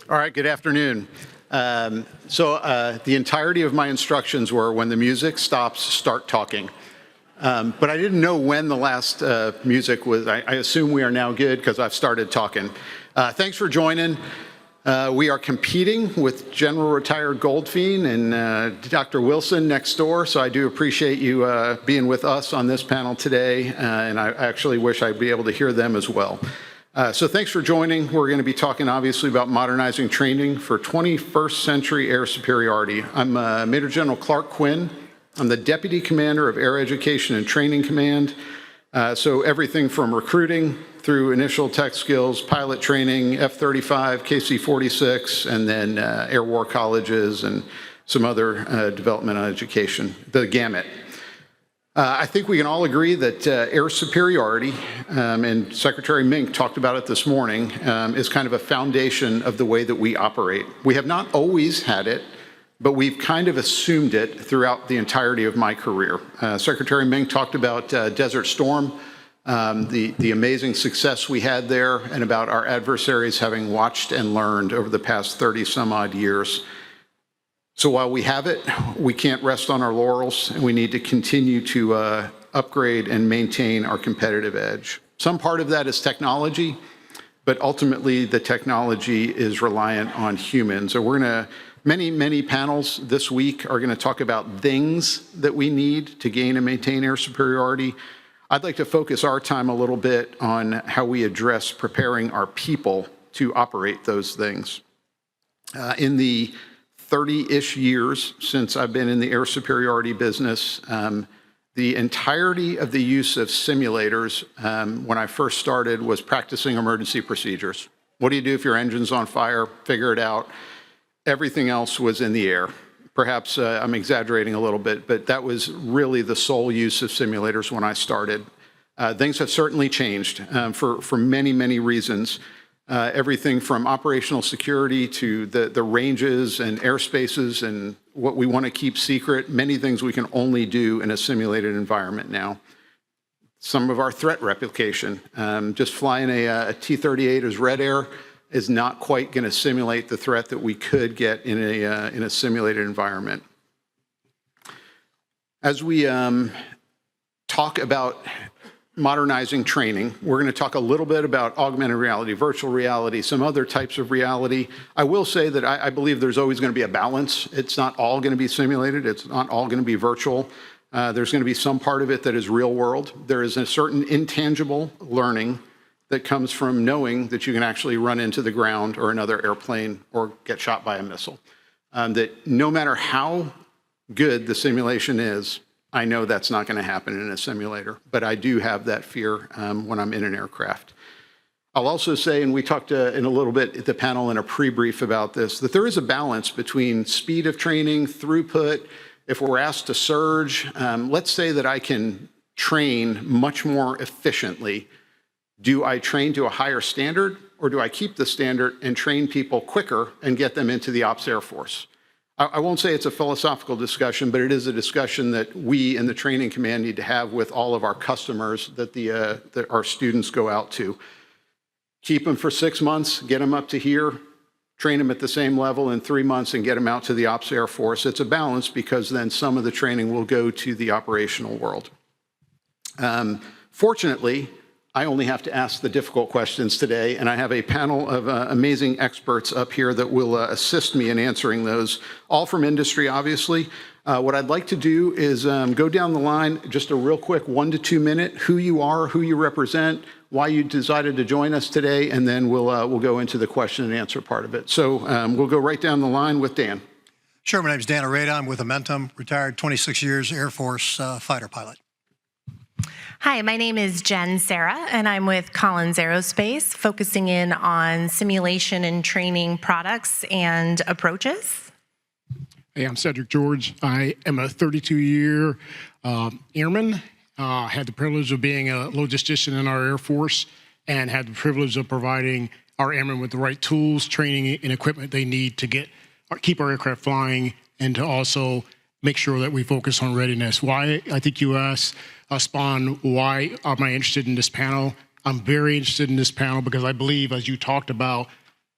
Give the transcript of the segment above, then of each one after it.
All right, good afternoon. The entirety of my instructions were when the music stops, start talking. But I didn't know when the last music was. I assume we are now good because I've started talking. Thanks for joining. We are competing with General Retired Goldfein and Dr. Wilson next door, so I do appreciate you being with us on this panel today, and I actually wish I'd be able to hear them as well. So thanks for joining. We're going to be talking obviously about modernizing training for 21st century air superiority. I'm Major General Clark Quinn. I'm the Deputy Commander of Air Education and Training Command. So everything from recruiting through initial tech skills, pilot training, F-35, KC-46, and then air war colleges and some other developmental education, the gamut. I think we can all agree that air superiority, and Secretary Mink talked about it this morning, is kind of a foundation of the way that we operate. We have not always had it, but we've kind of assumed it throughout the entirety of my career. Secretary Mink talked about Desert Storm, the amazing success we had there, and about our adversaries having watched and learned over the past 30 some odd years. So while we have it, we can't rest on our laurels, and we need to continue to upgrade and maintain our competitive edge. Some part of that is technology, but ultimately the technology is reliant on humans. So we're going to, many panels this week are going to talk about things that we need to gain and maintain air superiority. I'd like to focus our time a little bit on how we address preparing our people to operate those things. In the 30-ish years since I've been in the air superiority business, the entirety of the use of simulators when I first started was practicing emergency procedures. What do you do if your engine's on fire? Figure it out. Everything else was in the air. Perhaps I'm exaggerating a little bit, but that was really the sole use of simulators when I started. Things have certainly changed for many, many reasons. Everything from operational security to the ranges and airspaces and what we want to keep secret, many things we can only do in a simulated environment now. Some of our threat replication, just flying a T-38 as Red Air is not quite going to simulate the threat that we could get in a simulated environment. As we talk about modernizing training, we're going to talk a little bit about augmented reality, virtual reality, some other types of reality. I will say that I believe there's always going to be a balance. It's not all going to be simulated. It's not all going to be virtual. There's going to be some part of it that is real world. There is a certain intangible learning that comes from knowing that you can actually run into the ground or another airplane or get shot by a missile. That no matter how good the simulation is, I know that's not going to happen in a simulator, but I do have that fear when I'm in an aircraft. I'll also say, and we talked in a little bit at the panel in a pre-brief about this, that there is a balance between speed of training, throughput. If we're asked to surge, let's say that I can train much more efficiently. Do I train to a higher standard, or do I keep the standard and train people quicker and get them into the Ops Air Force? I won't say it's a philosophical discussion, but it is a discussion that we in the training command need to have with all of our customers that our students go out to. Keep them for 6 months, get them up to here, train them at the same level in 3 months and get them out to the Ops Air Force. It's a balance because then some of the training will go to the operational world. Fortunately, I only have to ask the difficult questions today, and I have a panel of amazing experts up here that will assist me in answering those, all from industry, obviously. What I'd like to do is go down the line, just a real quick 1 to 2 minute, who you are, who you represent, why you decided to join us today, and then we'll go into the question and answer part of it. So we'll go right down the line with Dan. Sure, my name is Dan Ourada. I'm with Amentum, retired 26 years Air Force fighter pilot. Hi, my name is Jenn Serra, and I'm with Collins Aerospace, focusing in on simulation and training products and approaches. Hey, I'm Cedric George. I am a 32-year airman. Had the privilege of being a logistician in our Air Force and had the privilege of providing our airmen with the right tools, training, and equipment they need to keep our aircraft flying and to also make sure that we focus on readiness. Why, I think you asked, Spawn, why am I interested in this panel? I'm very interested in this panel because I believe, as you talked about,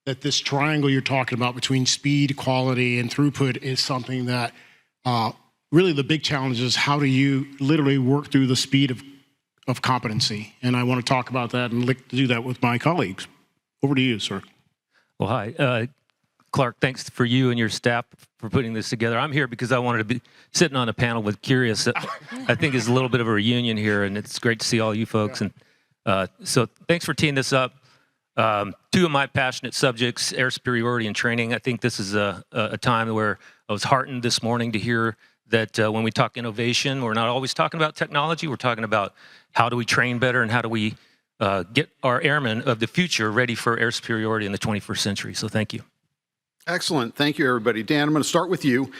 that this triangle you're talking about between speed, quality, and throughput is something that really the big challenge is how do you literally work through the speed of competency? And I want to talk about that and do that with my colleagues. Over to you, sir. Well, hi. Clark, thanks for you and your staff for putting this together. I'm here because I wanted to be sitting on a panel with Curious. I think is a little bit of a reunion here, and it's great to see all you folks. And so thanks for teeing this up. Two of my passionate subjects, air superiority and training. I think this is a time where I was heartened this morning to hear that when we talk innovation, we're not always talking about technology. We're talking about how do we train better and how do we get our airmen of the future ready for air superiority in the 21st century. So thank you. Excellent. Thank you, everybody. Dan, I'm going to start with you.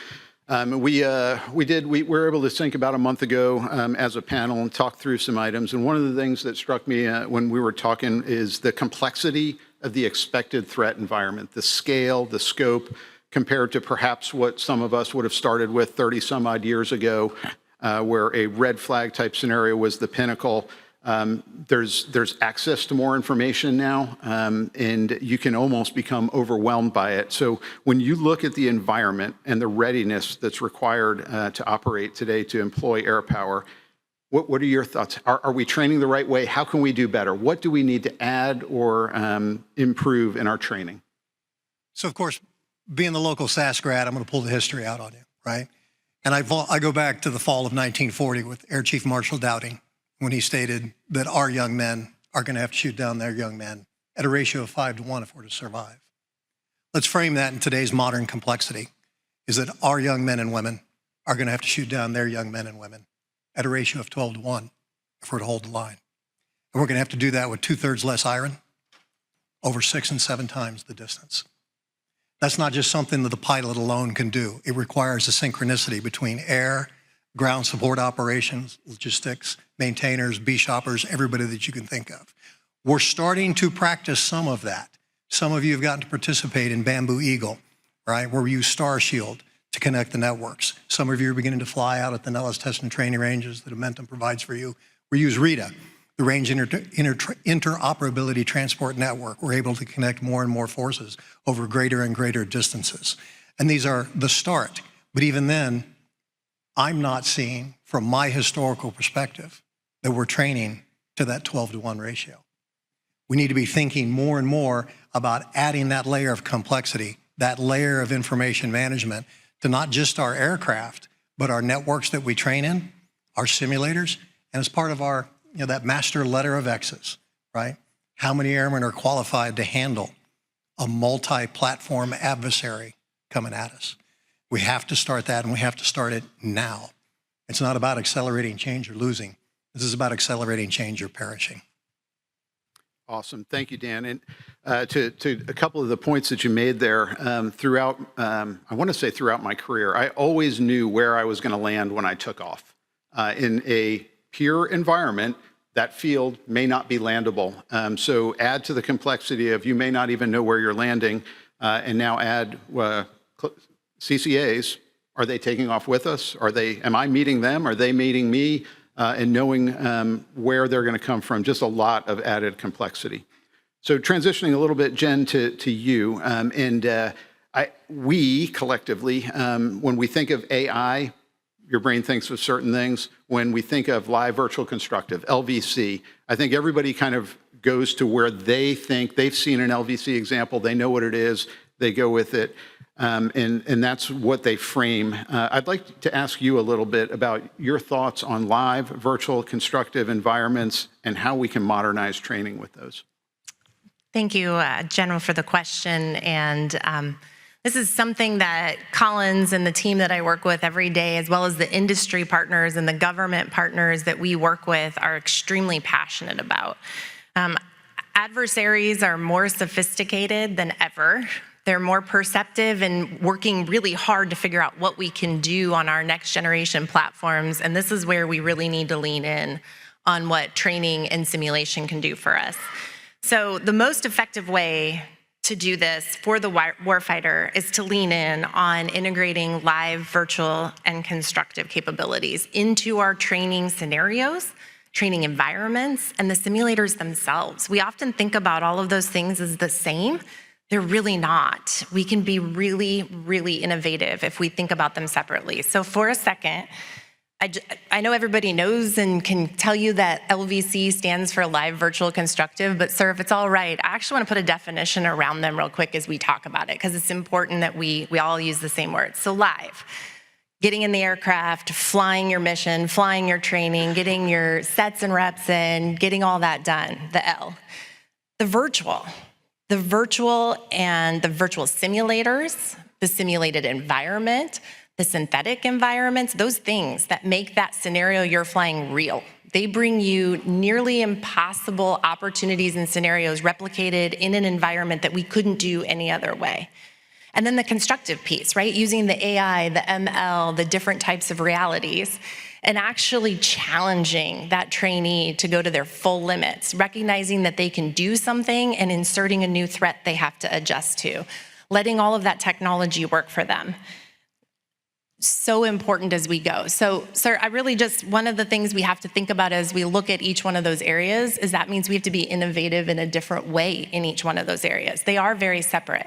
We were able to think about a month ago as a panel and talk through some items. And one of the things that struck me when we were talking is the complexity of the expected threat environment, the scale, the scope, compared to perhaps what some of us would have started with 30 some odd years ago, where a red flag type scenario was the pinnacle. There's access to more information now, and you can almost become overwhelmed by it. So when you look at the environment and the readiness that's required to operate today to employ air power, what are your thoughts? Are we training the right way? How can we do better? What do we need to add or improve in our training? So, of course, being the local SAS grad, I'm going to pull the history out on you, right? And I go back to the fall of 1940 with Air Chief Marshal Dowding, when he stated that our young men are going to have to shoot down their young men at a ratio of 5 to 1 if we're to survive. Let's frame that in today's modern complexity, is that our young men and women are going to have to shoot down their young men and women at a ratio of 12 to 1 if we're to hold the line. And we're going to have to do that with 2/3 less iron, over 6 and 7 times the distance. That's not just something that the pilot alone can do. It requires a synchronicity between air, ground support operations, logistics, maintainers, B-shoppers, everybody that you can think of. We're starting to practice some of that. Some of you have gotten to participate in Bamboo Eagle, right, where we use Star Shield to connect the networks. Some of you are beginning to fly out at the Nellis Test and Training ranges that Amentum provides for you. We use RETA, the Range Interoperability Transport Network. We're able to connect more and more forces over greater and greater distances. And these are the start. But even then, I'm not seeing, from my historical perspective, that we're training to that 12 to 1 ratio. We need to be thinking more and more about adding that layer of complexity, that layer of information management to not just our aircraft, but our networks that we train in, our simulators, and as part of our, that master letter of X's, right? How many airmen are qualified to handle a multi-platform adversary coming at us? We have to start that, and we have to start it now. It's not about accelerating change or losing. This is about accelerating change or perishing. Awesome. Thank you, Dan. And to a couple of the points that you made there, throughout, I want to say throughout my career, I always knew where I was going to land when I took off. In a pure environment, that field may not be landable. So add to the complexity of you may not even know where you're landing, and now add CCAs. Are they taking off with us? Am I meeting them? Are they meeting me? And knowing where they're going to come from, just a lot of added complexity. So transitioning a little bit, Jenn, to you, we collectively, when we think of AI, your brain thinks of certain things. When we think of live virtual constructive, LVC, I think everybody kind of goes to where they think they've seen an LVC example, they know what it is, they go with it. And that's what they frame. I'd like to ask you a little bit about your thoughts on live, virtual, constructive environments and how we can modernize training with those. Thank you, General, for the question. And this is something that Collins and the team that I work with every day, as well as the industry partners and the government partners that we work with, are extremely passionate about. Adversaries are more sophisticated than ever. They're more perceptive and working really hard to figure out what we can do on our next generation platforms. And this is where we really need to lean in on what training and simulation can do for us. So the most effective way to do this for the warfighter is to lean in on integrating live, virtual, and constructive capabilities into our training scenarios, training environments, and the simulators themselves. We often think about all of those things as the same. They're really not. We can be really, really innovative if we think about them separately. So for a second, I know everybody knows and can tell you that LVC stands for Live Virtual Constructive, but sir, if it's all right, I actually want to put a definition around them real quick as we talk about it, because it's important that we all use the same words. So live, getting in the aircraft, flying your mission, flying your training, getting your sets and reps in, getting all that done, the L. The virtual and the virtual simulators, the simulated environment, the synthetic environments, those things that make that scenario you're flying real. They bring you nearly impossible opportunities and scenarios replicated in an environment that we couldn't do any other way. And then the constructive piece, right? Using the AI, the ML, the different types of realities, and actually challenging that trainee to go to their full limits, recognizing that they can do something and inserting a new threat they have to adjust to, letting all of that technology work for them. So important as we go. So, sir, one of the things we have to think about as we look at each one of those areas is that means we have to be innovative in a different way in each one of those areas. They are very separate.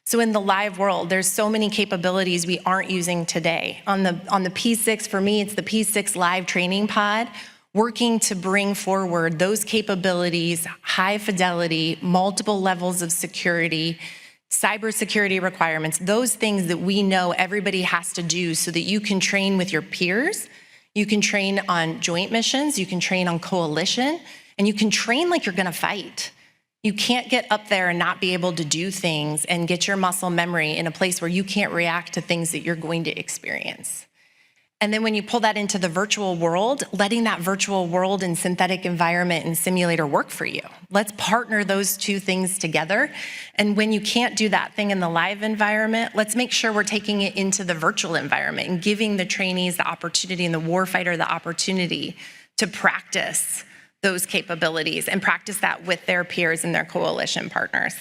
So in the live world, there's so many capabilities we aren't using today. On the P6, for me, it's the P6 live training pod, working to bring forward those capabilities, high fidelity, multiple levels of security, cybersecurity requirements, those things that we know everybody has to do so that you can train with your peers, you can train on joint missions, you can train on coalition, and you can train like you're gonna fight. You can't get up there and not be able to do things and get your muscle memory in a place where you can't react to things that you're going to experience. And then when you pull that into the virtual world, letting that virtual world and synthetic environment and simulator work for you. Let's partner those two things together. And when you can't do that thing in the live environment, let's make sure we're taking it into the virtual environment and giving the trainees the opportunity and the warfighter the opportunity to practice those capabilities and practice that with their peers and their coalition partners.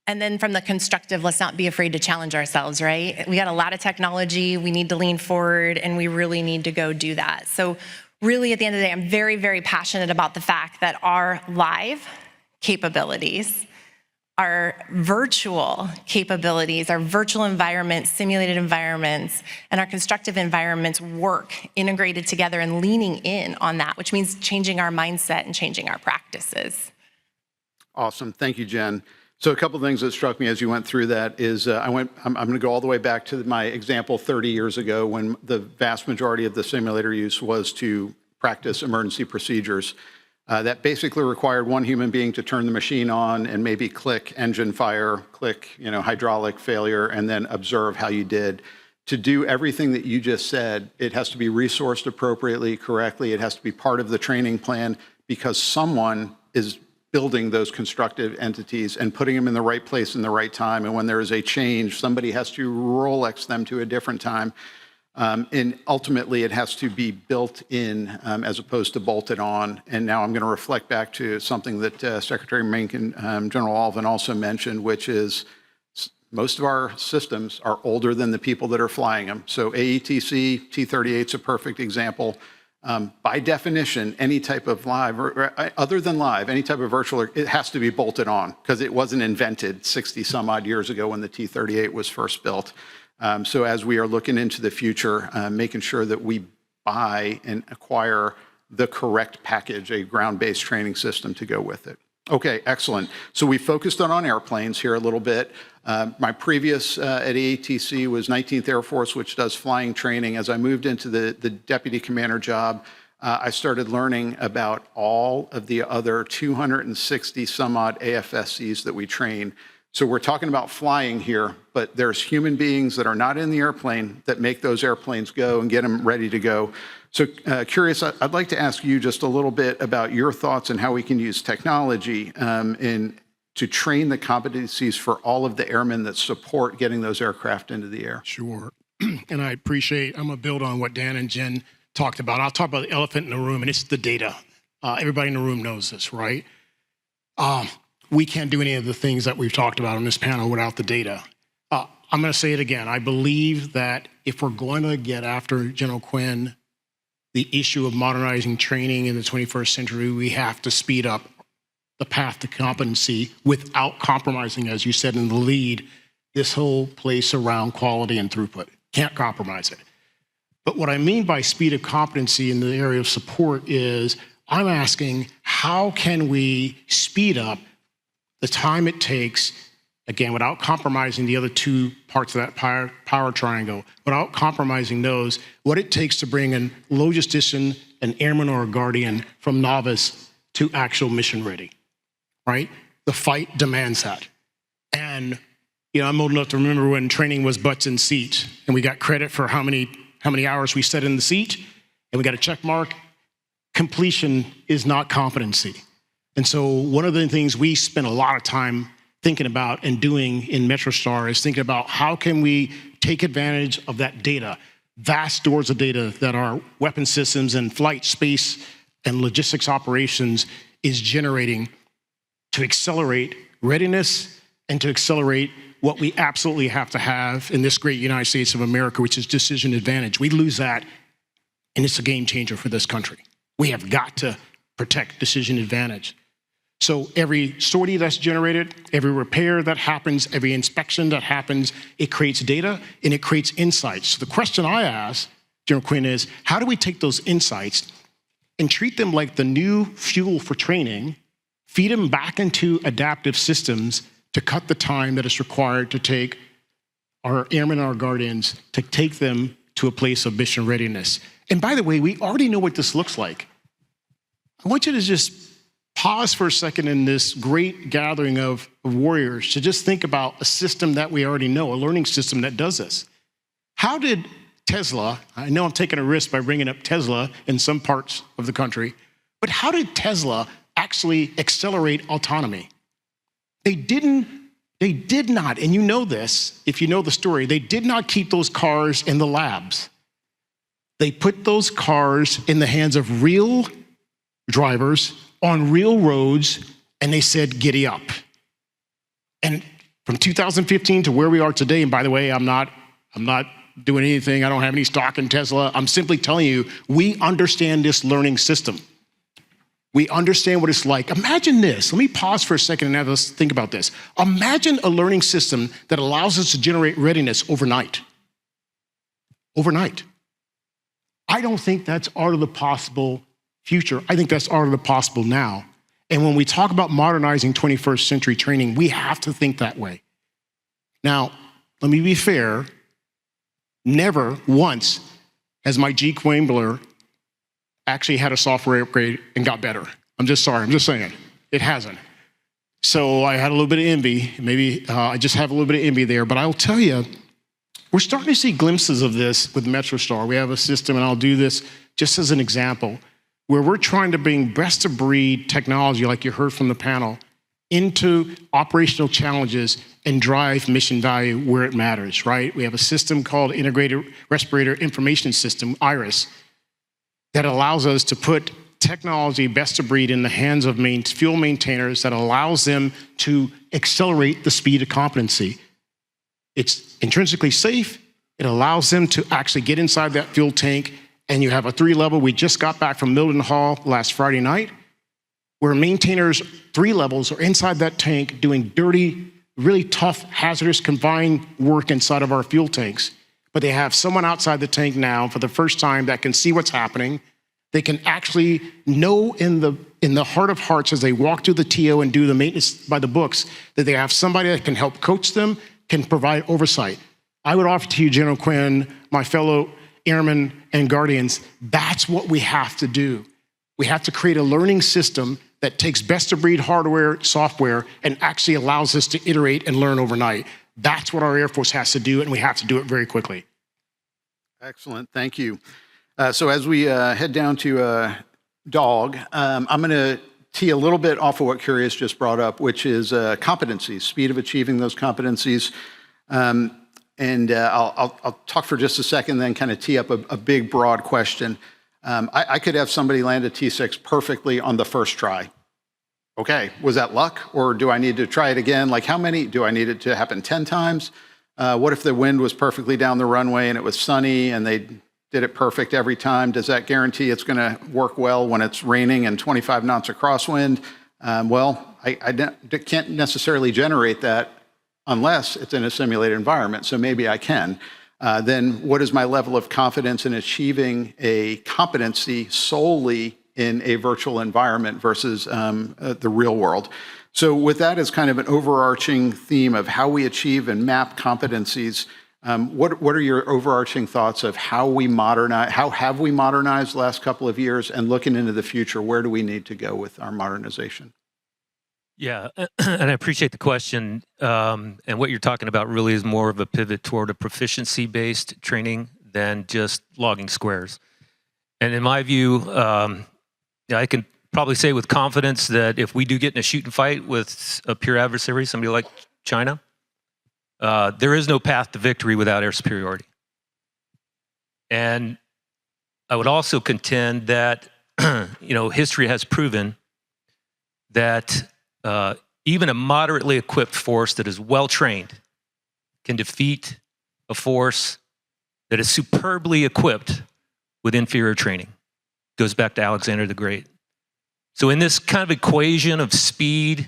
And then from the constructive, let's not be afraid to challenge ourselves, right? We got a lot of technology, we need to lean forward, and we really need to go do that. So really, at the end of the day, I'm very, very passionate about the fact that our live capabilities, our virtual capabilities, our virtual environments, simulated environments, and our constructive environments work integrated together and leaning in on that, which means changing our mindset and changing our practices. Awesome. Thank you, Jen. So a couple of things that struck me as you went through that is I'm going to go all the way back to my example 30 years ago when the vast majority of the simulator use was to practice emergency procedures. That basically required one human being to turn the machine on and maybe click engine fire, click hydraulic failure, and then observe how you did. To do everything that you just said, it has to be resourced appropriately, correctly. It has to be part of the training plan because someone is building those constructive entities and putting them in the right place in the right time. And when there is a change, somebody has to Rolex them to a different time. And ultimately, it has to be built in as opposed to bolted on. And now I'm going to reflect back to something that Secretary Mencken, General Alvin also mentioned, which is most of our systems are older than the people that are flying them. So AETC, T-38 is a perfect example. By definition, any type of live, or other than live, any type of virtual, it has to be bolted on because it wasn't invented 60 some odd years ago when the T-38 was first built. So as we are looking into the future, making sure that we buy and acquire the correct package, a ground-based training system to go with it. Okay, excellent. So we focused on airplanes here a little bit. My previous at AATC was 19th Air Force, which does flying training. As I moved into the deputy commander job, I started learning about all of the other 260 some odd AFSCs that we train. So we're talking about flying here, but there's human beings that are not in the airplane that make those airplanes go and get them ready to go. So curious, I'd like to ask you just a little bit about your thoughts on how we can use technology to train the competencies for all of the airmen that support getting those aircraft into the air. Sure. And I'm going to build on what Dan and Jen talked about. I'll talk about the elephant in the room, and it's the data. Everybody in the room knows this, right? We can't do any of the things that we've talked about on this panel without the data. I'm going to say it again. I believe that if we're going to get after General Quinn, the issue of modernizing training in the 21st century, we have to speed up the path to competency without compromising, as you said in the lead, this whole place around quality and throughput. Can't compromise it. But what I mean by speed of competency in the area of support is I'm asking, how can we speed up the time it takes, again, without compromising the other two parts of that power triangle, without compromising those, what it takes to bring in logistician, an airman or a guardian from novice to actual mission ready, right? The fight demands that. And I'm old enough to remember when training was butts in seats, and we got credit for how many hours we sat in the seat, and we got a check mark. Completion is not competency. And so one of the things we spend a lot of time thinking about and doing in MetroStar is thinking about how can we take advantage of that data, vast stores of data that our weapon systems and flight, space, and logistics operations is generating to accelerate readiness and to accelerate what we absolutely have to have in this great United States of America, which is decision advantage. We lose that, and it's a game changer for this country. We have got to protect decision advantage. So every sortie that's generated, every repair that happens, every inspection that happens, it creates data and it creates insights. So the question I ask, General Quinn, is how do we take those insights and treat them like the new fuel for training, feed them back into adaptive systems to cut the time that is required to take our airmen and our guardians, to take them to a place of mission readiness. And by the way, we already know what this looks like. I want you to just pause for a second in this great gathering of warriors to just think about a system that we already know, a learning system that does this. How did Tesla, I know I'm taking a risk by bringing up Tesla in some parts of the country, but how did Tesla actually accelerate autonomy? They did not, and you know this, if you know the story, they did not keep those cars in the labs. They put those cars in the hands of real drivers on real roads, and they said, giddy up. And from 2015 to where we are today, and by the way, I'm not doing anything, I don't have any stock in Tesla, I'm simply telling you, we understand this learning system. We understand what it's like. Imagine this. Let me pause for a second and have us think about this. Imagine a learning system that allows us to generate readiness overnight. Overnight. I don't think that's art of the possible future. I think that's art of the possible now. And when we talk about modernizing 21st century training, we have to think that way. Now, let me be fair. Never once has my G Quambler actually had a software upgrade and got better. I'm just saying, it hasn't. So I had a little bit of envy, maybe I just have a little bit of envy there, but I'll tell you, we're starting to see glimpses of this with MetroStar. We have a system, and I'll do this just as an example, where we're trying to bring best of breed technology, like you heard from the panel, into operational challenges and drive mission value where it matters, right? We have a system called Integrated Respirator Information System, IRIS, that allows us to put technology best of breed in the hands of fuel maintainers that allows them to accelerate the speed of competency. It's intrinsically safe. It allows them to actually get inside that fuel tank, and you have a 3-level. We just got back from Milton Hall last Friday night, where maintainers 3 levels are inside that tank doing dirty, really tough, hazardous, confined work inside of our fuel tanks. But they have someone outside the tank now for the first time that can see what's happening. They can actually know in the heart of hearts as they walk through the TO and do the maintenance by the books that they have somebody that can help coach them, can provide oversight. I would offer to you, General Quinn, my fellow airmen and guardians, that's what we have to do. We have to create a learning system that takes best of breed hardware, software, and actually allows us to iterate and learn overnight. That's what our Air Force has to do, and we have to do it very quickly. Excellent, thank you. So as we head down to DOG, I'm going to tee a little bit off of what Curious just brought up, which is competencies, speed of achieving those competencies. And I'll talk for just a second, then kind of tee up a big, broad question. I could have somebody land a T6 perfectly on the first try. Okay, was that luck, or do I need to try it again? Like, how many? Do I need it to happen 10 times? What if the wind was perfectly down the runway and it was sunny and they did it perfect every time? Does that guarantee it's going to work well when it's raining and 25 knots of crosswind? Well, I can't necessarily generate that unless it's in a simulated environment, so maybe I can. Then what is my level of confidence in achieving a competency solely in a virtual environment versus the real world? So with that as kind of an overarching theme of how we achieve and map competencies, what are your overarching thoughts of how we modernize, how have we modernized the last couple of years, and looking into the future, where do we need to go with our modernization? Yeah, and I appreciate the question. And what you're talking about really is more of a pivot toward a proficiency-based training than just logging squares. And in my view, I can probably say with confidence that if we do get in a shoot and fight with a peer adversary, somebody like China, there is no path to victory without air superiority. And I would also contend that history has proven that even a moderately equipped force that is well trained can defeat a force that is superbly equipped with inferior training. Goes back to Alexander the Great. So in this kind of equation of speed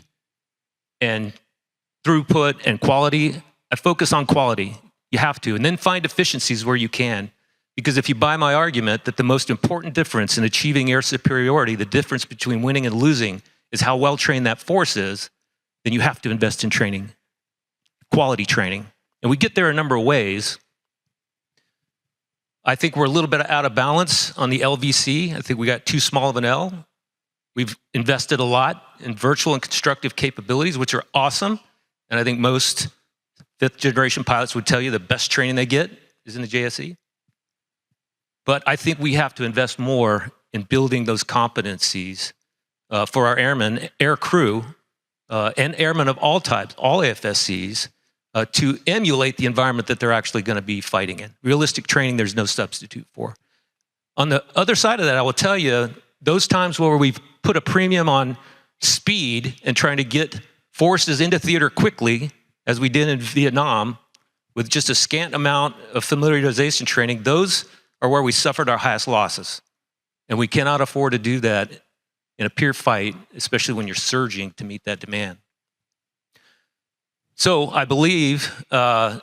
and throughput and quality, I focus on quality. You have to, and then find efficiencies where you can. Because if you buy my argument that the most important difference in achieving air superiority, the difference between winning and losing, is how well trained that force is, then you have to invest in training, quality training. And we get there a number of ways. I think we're a little bit out of balance on the LVC. I think we got too small of an L. We've invested a lot in virtual and constructive capabilities, which are awesome. And I think most fifth generation pilots would tell you the best training they get is in the JSE. But I think we have to invest more in building those competencies for our airmen, air crew, and airmen of all types, all AFSCs, to emulate the environment that they're actually going to be fighting in. Realistic training, there's no substitute for. On the other side of that, I will tell you, those times where we've put a premium on speed and trying to get forces into theater quickly, as we did in Vietnam, with just a scant amount of familiarization training, those are where we suffered our highest losses. And we cannot afford to do that in a peer fight, especially when you're surging to meet that demand. So I believe my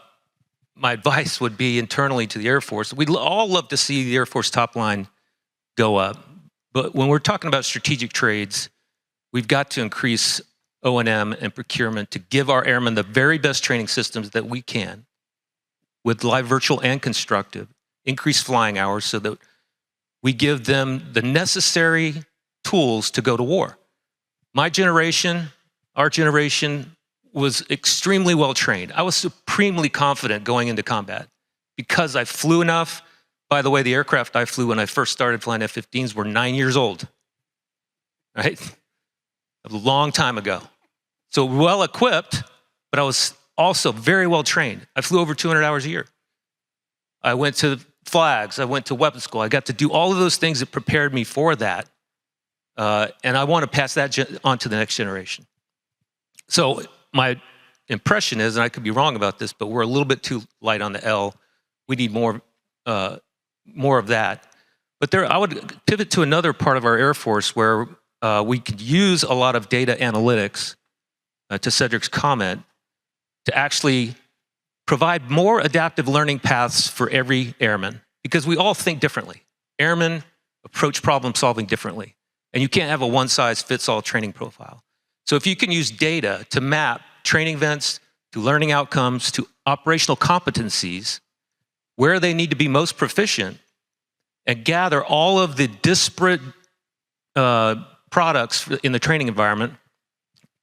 advice would be internally to the Air Force. We'd all love to see the Air Force top line go up. But when we're talking about strategic trades, we've got to increase O&M and procurement to give our airmen the very best training systems that we can with live virtual and constructive, increase flying hours so that we give them the necessary tools to go to war. My generation, our generation, was extremely well trained. I was supremely confident going into combat because I flew enough. By the way, the aircraft I flew when I first started flying F-15s were 9 years old, right? A long time ago. So well equipped, but I was also very well trained. I flew over 200 hours a year. I went to flags, I went to weapons school. I got to do all of those things that prepared me for that. And I want to pass that on to the next generation. So my impression is, and I could be wrong about this, but we're a little bit too light on the L. We need more of that. But I would pivot to another part of our Air Force where we could use a lot of data analytics, to Cedric's comment, to actually provide more adaptive learning paths for every airman, because we all think differently. Airmen approach problem solving differently, and you can't have a one-size-fits-all training profile. So if you can use data to map training events, to learning outcomes, to operational competencies, where they need to be most proficient, and gather all of the disparate products in the training environment,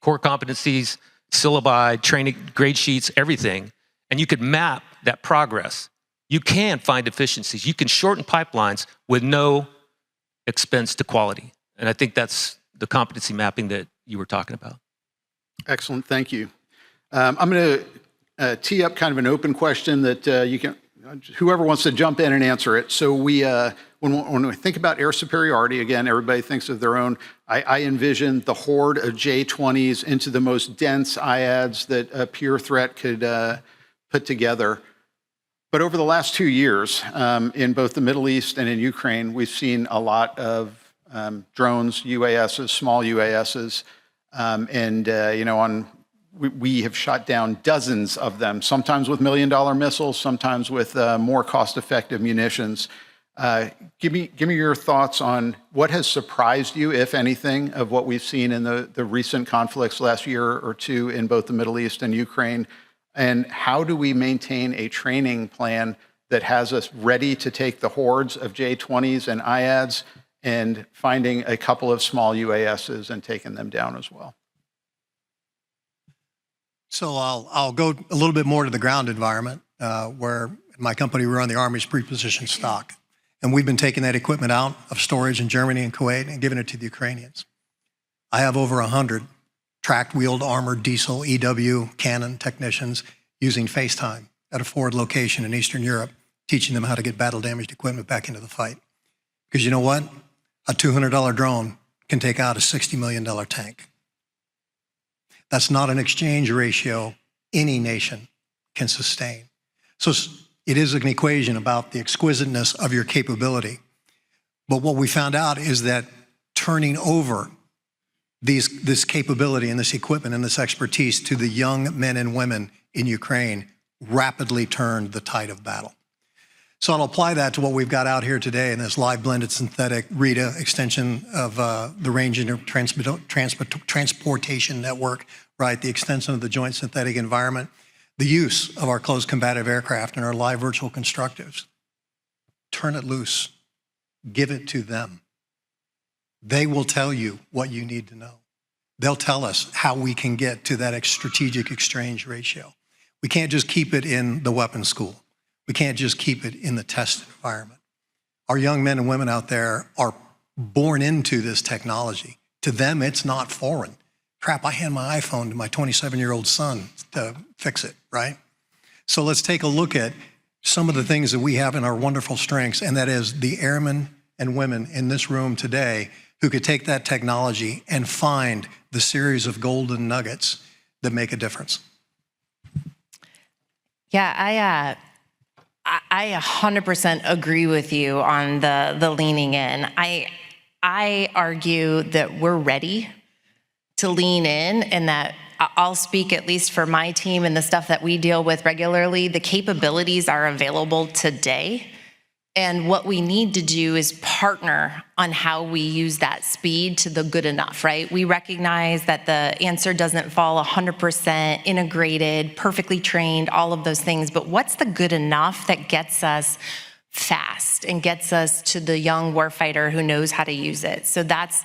core competencies, syllabi, training, grade sheets, everything, and you could map that progress. You can find efficiencies. You can shorten pipelines with no expense to quality. And I think that's the competency mapping that you were talking about. Excellent, thank you. I'm going to tee up kind of an open question that whoever wants to jump in and answer it. So when we think about air superiority, again, everybody thinks of their own. I envision the horde of J-20s into the most dense IADs that a peer threat could put together. But over the last 2 years, in both the Middle East and in Ukraine, we've seen a lot of drones, UASs, small UASs, We have shot down dozens of them, sometimes with million-dollar missiles, sometimes with more cost-effective munitions. Give me your thoughts on what has surprised you, if anything, of what we've seen in the recent conflicts last year or two in both the Middle East and Ukraine, and how do we maintain a training plan that has us ready to take the hordes of J-20s and IADs and finding a couple of small UASs and taking them down as well? So I'll go a little bit more to the ground environment, where in my company we run the Army's pre-positioned stock. And we've been taking that equipment out of storage in Germany and Kuwait and giving it to the Ukrainians. I have over 100 tracked wheeled armored diesel EW cannon technicians using FaceTime at a forward location in Eastern Europe, teaching them how to get battle damaged equipment back into the fight. Because you know what? A $200 drone can take out a $60 million tank. That's not an exchange ratio any nation can sustain. So it is an equation about the exquisiteness of your capability. But what we found out is that turning over this capability and this equipment and this expertise to the young men and women in Ukraine rapidly turned the tide of battle. So I'll apply that to what we've got out here today in this live blended synthetic RETA extension of the range and transportation network, right? The extension of the joint synthetic environment, the use of our close combative aircraft and our live virtual constructives. Turn it loose, give it to them. They will tell you what you need to know. They'll tell us how we can get to that strategic exchange ratio. We can't just keep it in the weapons school. We can't just keep it in the test environment. Our young men and women out there are born into this technology. To them, it's not foreign. Crap, I hand my iPhone to my 27-year-old son to fix it, right? So let's take a look at some of the things that we have in our wonderful strengths, and that is the airmen and women in this room today who could take that technology and find the series of golden nuggets that make a difference. Yeah, I 100% agree with you on the leaning in. I argue that we're ready to lean in, and that I'll speak at least for my team and the stuff that we deal with regularly. The capabilities are available today. And what we need to do is partner on how we use that speed to the good enough, right? We recognize that the answer doesn't fall 100% integrated, perfectly trained, all of those things. But what's the good enough that gets us fast and gets us to the young warfighter who knows how to use it? So that's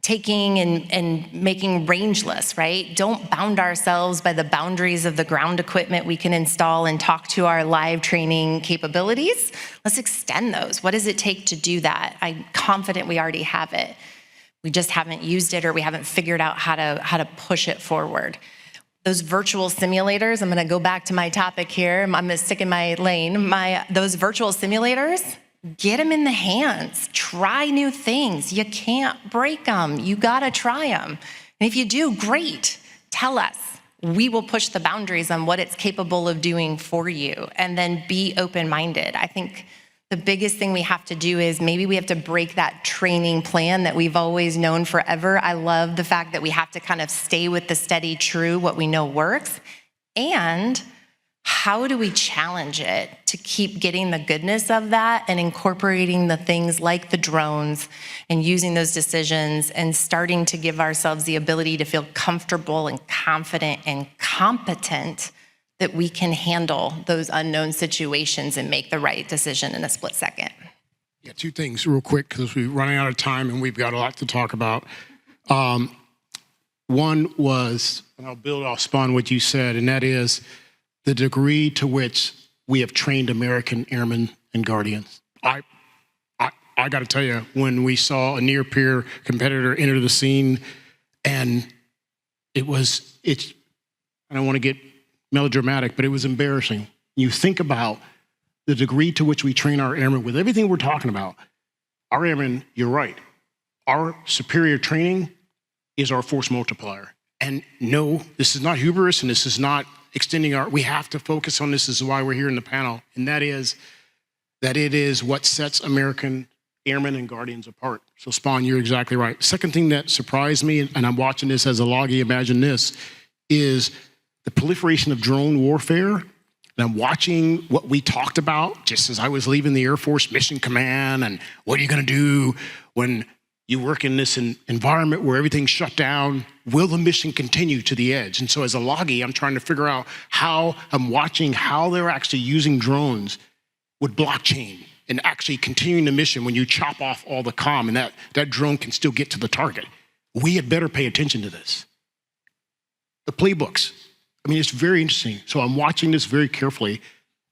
taking and making rangeless, right? Don't bound ourselves by the boundaries of the ground equipment we can install and talk to our live training capabilities. Let's extend those. What does it take to do that? I'm confident we already have it. We just haven't used it, or we haven't figured out how to push it forward. Those virtual simulators, I'm gonna go back to my topic here. I'm gonna stick in my lane. Those virtual simulators, get them in the hands, try new things. You can't break them, you gotta try them. And if you do, great, tell us. We will push the boundaries on what it's capable of doing for you, and then be open-minded. I think the biggest thing we have to do is maybe we have to break that training plan that we've always known forever. I love the fact that we have to kind of stay with the steady true, what we know works, and how do we challenge it to keep getting the goodness of that and incorporating the things like the drones and using those decisions and starting to give ourselves the ability to feel comfortable and confident and competent that we can handle those unknown situations and make the right decision in a split second. Yeah, two things real quick, because we're running out of time and we've got a lot to talk about. One was, and I'll build off on what you said, and that is the degree to which we have trained American airmen and guardians. I got to tell you, when we saw a near-peer competitor enter the scene, and I don't want to get melodramatic, but it was embarrassing. You think about the degree to which we train our airmen with everything we're talking about. Our airmen, you're right, our superior training is our force multiplier. And no, this is not hubris, and this is not extending we have to focus on this. This is why we're here in the panel, and that is that it is what sets American airmen and guardians apart. So Spawn, you're exactly right. Second thing that surprised me, and I'm watching this as a loggy, imagine this, is the proliferation of drone warfare. And I'm watching what we talked about just as I was leaving the Air Force Mission Command, and what are you gonna do when you work in this environment where everything's shut down? Will the mission continue to the edge? And so as a loggy, I'm trying to figure out I'm watching how they're actually using drones with blockchain and actually continuing the mission when you chop off all the comm and that drone can still get to the target. We had better pay attention to this. The playbooks. I mean, it's very interesting. So I'm watching this very carefully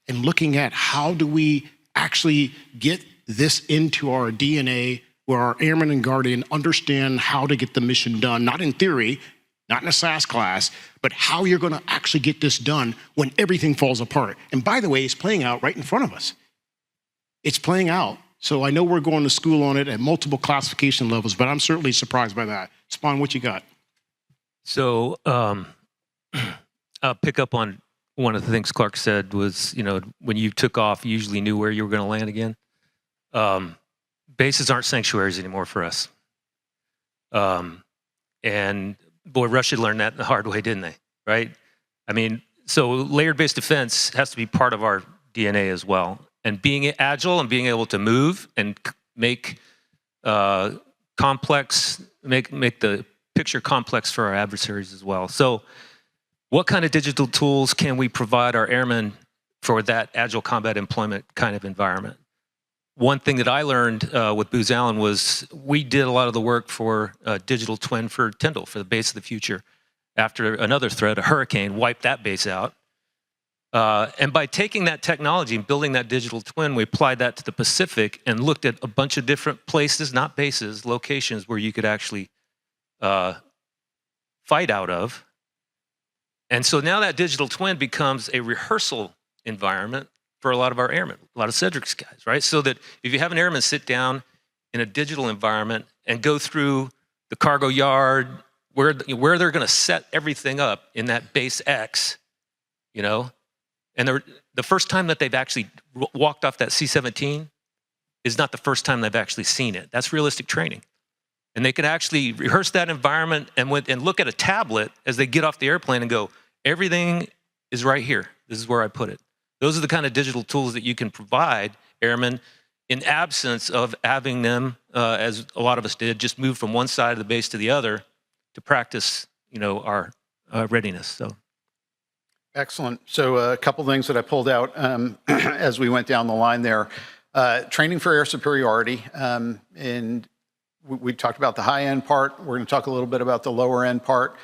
and looking at how do we actually get this into our DNA where our airmen and guardian understand how to get the mission done, not in theory, not in a SAS class, but how you're gonna actually get this done when everything falls apart. And by the way, it's playing out right in front of us. It's playing out. So I know we're going to school on it at multiple classification levels, but I'm certainly surprised by that. Spawn, what you got? So I'll pick up on one of the things Clark said was, when you took off, you usually knew where you were going to land again. Bases aren't sanctuaries anymore for us. And boy, Russia learned that the hard way, didn't they? Right? I mean, so layered-based defense has to be part of our DNA as well. And being agile and being able to move and make the picture complex for our adversaries as well. So what kind of digital tools can we provide our airmen for that agile combat employment kind of environment? One thing that I learned with Booz Allen was we did a lot of the work for digital twin for Tyndall, for the base of the future. After another threat, a hurricane, wiped that base out. And by taking that technology and building that digital twin, we applied that to the Pacific and looked at a bunch of different places, not bases, locations where you could actually fight out of. And so now that digital twin becomes a rehearsal environment for a lot of our airmen, a lot of Cedric's guys, right? So that if you have an airman sit down in a digital environment and go through the cargo yard, where they're gonna set everything up in that base X, and the first time that they've actually walked off that C-17 is not the first time they've actually seen it. That's realistic training. And they can actually rehearse that environment and look at a tablet as they get off the airplane and go, everything is right here. This is where I put it. Those are the kind of digital tools that you can provide airmen in absence of having them, as a lot of us did, just move from one side of the base to the other to practice, our readiness. So. Excellent. So a couple things that I pulled out as we went down the line there. Training for air superiority. And we talked about the high-end part. We're going to talk a little bit about the lower-end part.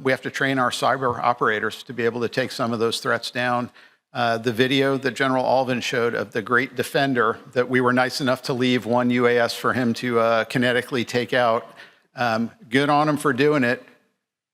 We have to train our cyber operators to be able to take some of those threats down. The video that General Alvin showed of the great defender that we were nice enough to leave one UAS for him to kinetically take out. Good on him for doing it.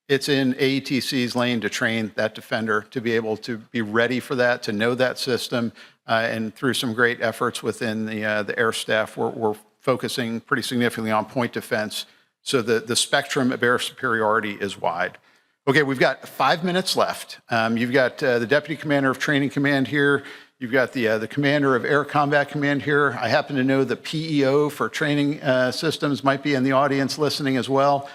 It's in AETC's lane to train that defender to be able to be ready for that, to know that system, and through some great efforts within the air staff, we're focusing pretty significantly on point defense. So the spectrum of air superiority is wide. Okay, we've got 5 minutes left. You've got the Deputy Commander of Training Command here. You've got the Commander of Air Combat Command here. I happen to know the PEO for training systems might be in the audience listening as well.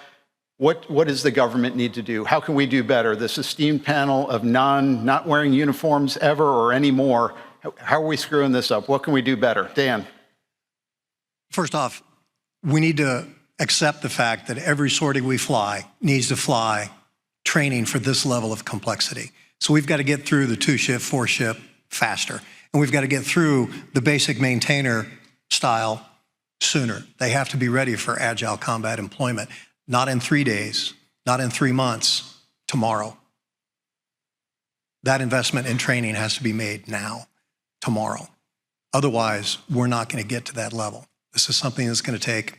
What does the government need to do? How can we do better? This esteemed panel of not wearing uniforms ever or anymore. How are we screwing this up? What can we do better? Dan. First off, we need to accept the fact that every sortie we fly needs to fly training for this level of complexity. So we've got to get through the 2-ship, 4-ship faster. And we've got to get through the basic maintainer style sooner. They have to be ready for agile combat employment. Not in 3 days, not in 3 months, tomorrow. That investment in training has to be made now, tomorrow. Otherwise, we're not going to get to that level. This is something that's going to take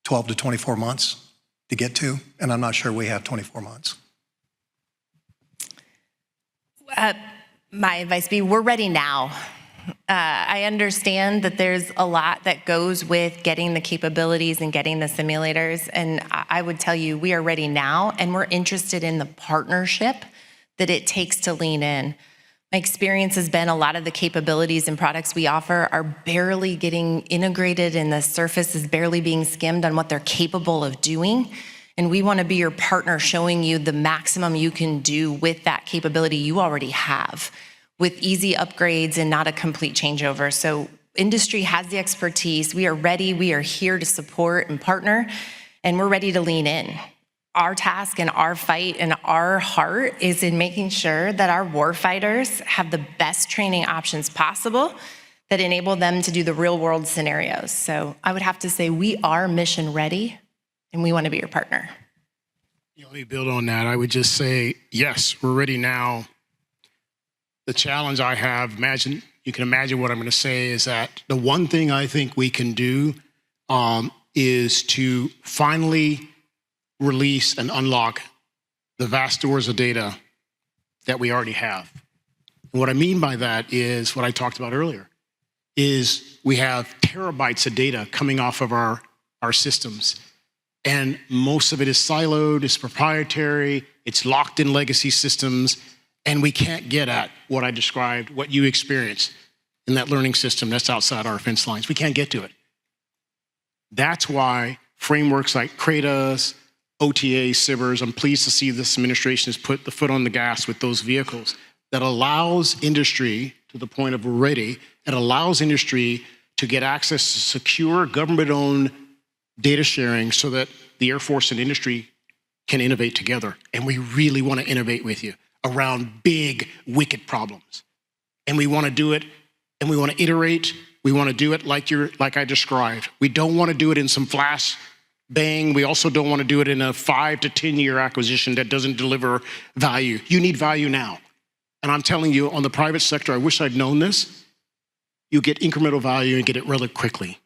12 to 24 months to get to, and I'm not sure we have 24 months. My advice would be, we're ready now. I understand that there's a lot that goes with getting the capabilities and getting the simulators, and I would tell you we are ready now, and we're interested in the partnership that it takes to lean in. My experience has been a lot of the capabilities and products we offer are barely getting integrated and the surface is barely being skimmed on what they're capable of doing. And we want to be your partner showing you the maximum you can do with that capability you already have, with easy upgrades and not a complete changeover. So industry has the expertise. We are ready. We are here to support and partner, and we're ready to lean in. Our task and our fight and our heart is in making sure that our warfighters have the best training options possible that enable them to do the real world scenarios. So I would have to say we are mission ready, and we want to be your partner. Let me build on that. I would just say, yes, we're ready now. The challenge I have, you can imagine what I'm going to say, is that the one thing I think we can do is to finally release and unlock the vast stores of data that we already have. And what I mean by that is what I talked about earlier, is we have terabytes of data coming off of our systems. And most of it is siloed, it's proprietary, it's locked in legacy systems, and we can't get at what I described, what you experience in that learning system that's outside our fence lines. We can't get to it. That's why frameworks like CRADAs, OTA, SIBRs, I'm pleased to see this administration has put the foot on the gas with those vehicles that allows industry, to the point of already, it allows industry to get access to secure government-owned data sharing so that the Air Force and industry can innovate together. And we really want to innovate with you around big, wicked problems. And we want to do it, and we want to iterate. We want to do it like I described. We don't want to do it in some flash bang. We also don't want to do it in a 5 to 10 year acquisition that doesn't deliver value. You need value now. And I'm telling you, on the private sector, I wish I'd known this. You get incremental value and get it really quickly.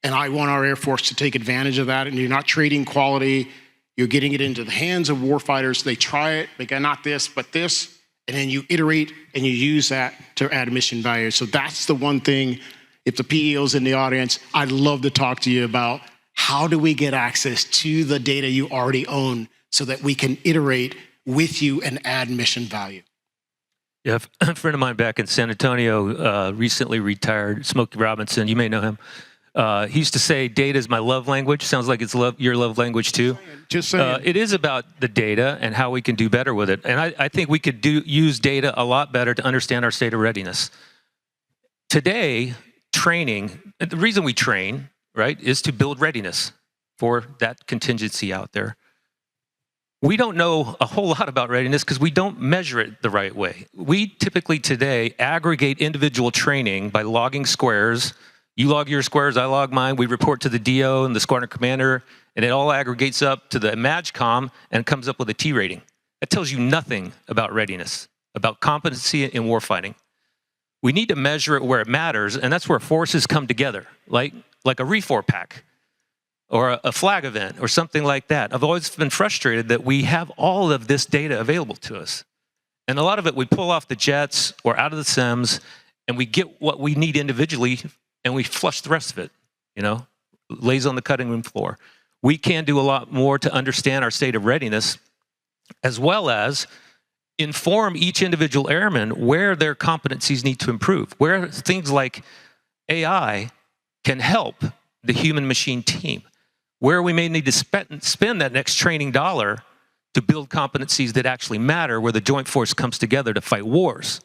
And I want our Air Force to take advantage of that. And you're not trading quality. You're getting it into the hands of warfighters. They try it. They go, not this, but this. And then you iterate and you use that to add mission value. So that's the one thing, if the PEO's in the audience, I'd love to talk to you about how do we get access to the data you already own so that we can iterate with you and add mission value. Yeah, a friend of mine back in San Antonio recently retired, Smokey Robinson, you may know him. He used to say, data is my love language. Sounds like it's your love language too. Just saying. It is about the data and how we can do better with it. And I think we could use data a lot better to understand our state of readiness. Today, training, the reason we train, right, is to build readiness for that contingency out there. We don't know a whole lot about readiness because we don't measure it the right way. We typically today aggregate individual training by logging squares. You log your squares, I log mine. We report to the DO and the squadron commander, and it all aggregates up to the MAGCOM and comes up with a T rating. That tells you nothing about readiness, about competency in warfighting. We need to measure it where it matters, and that's where forces come together, like a refor pack or a flag event or something like that. I've always been frustrated that we have all of this data available to us. And a lot of it we pull off the jets or out of the SIMs, and we get what we need individually, and we flush the rest of it, lays on the cutting room floor. We can do a lot more to understand our state of readiness, as well as inform each individual airman where their competencies need to improve, where things like AI can help the human-machine team, where we may need to spend that next training dollar to build competencies that actually matter, where the joint force comes together to fight wars.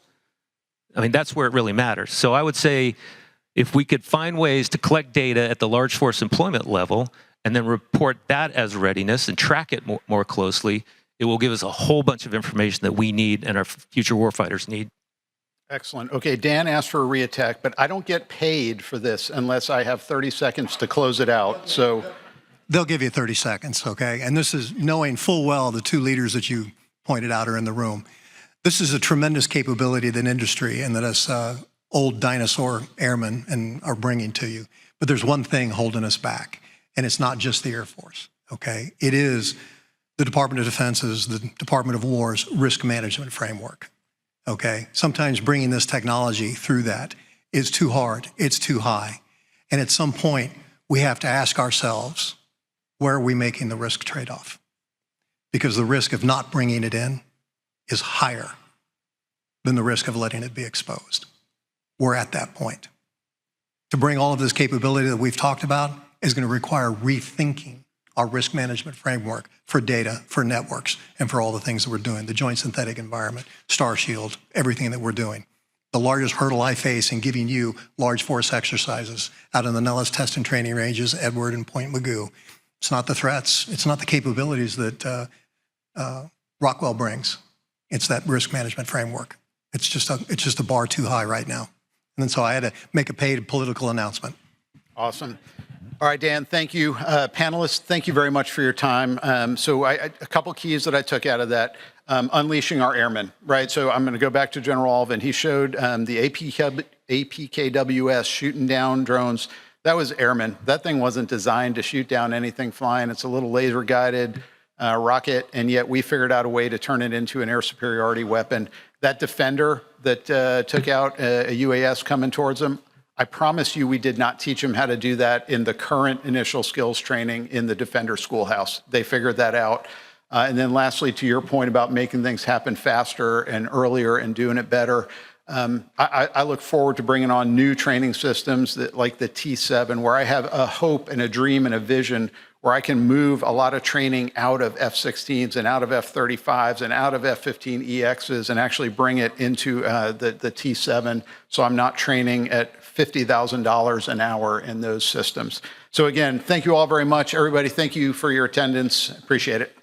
I mean, that's where it really matters. So I would say if we could find ways to collect data at the large force employment level and then report that as readiness and track it more closely, it will give us a whole bunch of information that we need and our future warfighters need. Excellent. Okay, Dan asked for a reattack, but I don't get paid for this unless I have 30 seconds to close it out. So They'll give you 30 seconds, okay? And this is knowing full well the two leaders that you pointed out are in the room. This is a tremendous capability that industry and that us old dinosaur airmen are bringing to you. But there's one thing holding us back, and it's not just the Air Force, okay? It is the Department of Defense's, the Department of War's risk management framework, okay? Sometimes bringing this technology through that is too hard, it's too high. And at some point, we have to ask ourselves, where are we making the risk trade-off? Because the risk of not bringing it in is higher than the risk of letting it be exposed. We're at that point. To bring all of this capability that we've talked about is going to require rethinking our risk management framework for data, for networks, and for all the things that we're doing, the joint synthetic environment, Star Shield, everything that we're doing. The largest hurdle I face in giving you large force exercises out in the Nellis test and training ranges, Edward and Point Magoo, it's not the threats, it's not the capabilities that Rockwell brings. It's that risk management framework. It's just a bar too high right now. And then so I had to make a paid political announcement. Awesome. All right, Dan, thank you. Panelists, thank you very much for your time. A couple keys that I took out of that. Unleashing our airmen, right? So I'm going to go back to General Alvin. He showed the APKWS shooting down drones. That was airmen. That thing wasn't designed to shoot down anything flying. It's a little laser-guided rocket, and yet we figured out a way to turn it into an air superiority weapon. That Defender that took out a UAS coming towards them, I promise you we did not teach them how to do that in the current initial skills training in the Defender schoolhouse. They figured that out. And then lastly, to your point about making things happen faster and earlier and doing it better, I look forward to bringing on new training systems that, like the T7, where I have a hope and a dream and a vision where I can move a lot of training out of F-16s and out of F-35s and out of F-15EXs and actually bring it into the T7, so I'm not training at $50,000 an hour in those systems. So again, thank you all very much. Everybody, thank you for your attendance. Appreciate it.